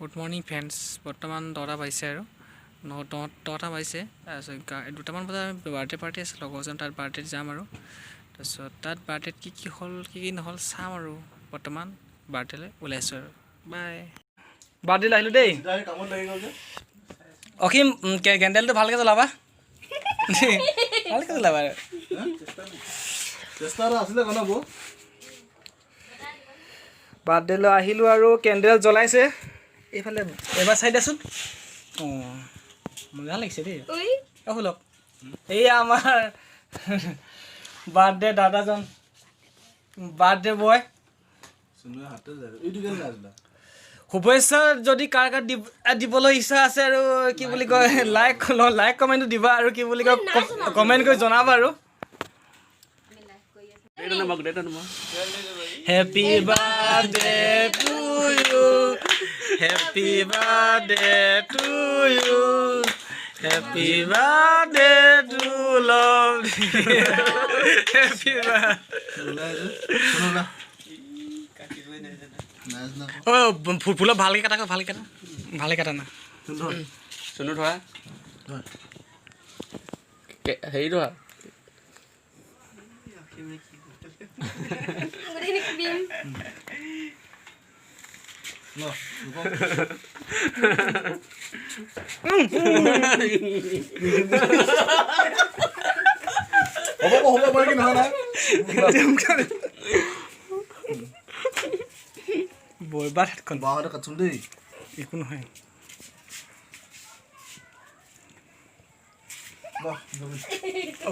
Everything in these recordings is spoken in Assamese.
Good morning friends. বৰ্তমান 10টা বাজিছে আৰু 10টা বাজিছে। তাৰপিছত 2টামান বজাত আমি বাৰ্থডে পাৰ্টি আছে, লগৰজন তাত বাৰ্থডেত যাম আৰু তাৰপিছত তাত বাৰ্থডেত কি হ'ল কি নহ'ল চাম আৰু বৰ্তমান বাৰ্থডেলৈ ওলাইছোঁ আৰু বাই। বাৰ্থডেলৈ আহিলোঁ দেই। অসীম কেণ্ডেলটো ভালকৈ জ্বলাবা, ভালকৈ জ্বলাবা আৰু বাৰ্থডেলৈ আহিলোঁ আৰু কেণ্ডেল জ্বলাইছে। এইফালে এবাৰ চাই দিয়াচোন। অঁ মজা লাগিছে দেই। শুনক, এইয়া আমাৰ বাৰ্থডে দাদাজন, বাৰ্থডে বয়। শুভেচ্ছা যদি কাৰ দিবলৈ ইচ্ছা আছে আৰু কি বুলি কয় লাইক কমেণ্টটো দিবা আৰু কি বুলি কয় কমেণ্ট কৰি জনাবা আৰু। Happy birthday to you, happy birthday to you, happy birthday to love, happy birthday. Oh, ফুলৰ ভালকৈ কাটা, ভালকৈ কাটা না। চুনু ধৰা হেৰি ধৰা। বৰবাদ হাতখন বাহঁতে কাটচোন দেই, একো নহয়।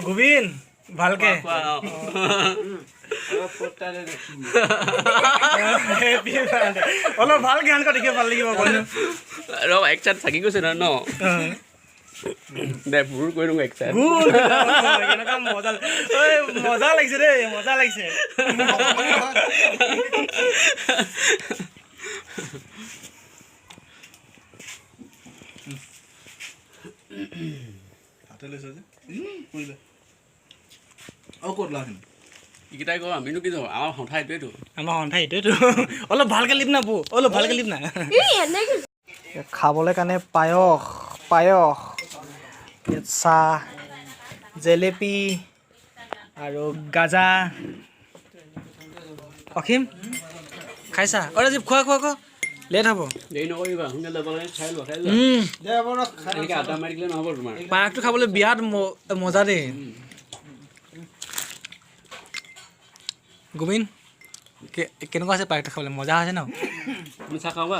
গোবিন ভালকে অলপ ভালকে গান কৰ, দেখিব ভাল লাগিব। ৰ এক চাইড থাকি গৈছে ন দে পুৰ কৰি দিওঁ এক চাইড। মজা লাগিছে দেই, মজা লাগিছে। এইকেইটাই কওঁ আমিনো কি যাওঁ, আমাৰ সন্থা এইটোৱেতো, অলপ ভালকে লিপ না বৌ, অলপ ভালকে লিপ না। খাবলৈ কাৰণে পায়স, চাহ, জেলেপি আৰু গাজা। অসীম খাইছা? ৰাজীৱ খোৱা লেট হ'ব, দেৰি নকৰিবা, সোনকালে যাব লাগে। খাই লোৱা এনেকৈ আটা মাৰি দিলে নহ'ব তোমাৰ। পায়সটো খাবলৈ বিৰাট মজা দেই। গোবিন কেনেকুৱা আছে পায়সটো খাবলৈ? মজা হৈছে ন? তুমি চাহ খাবা?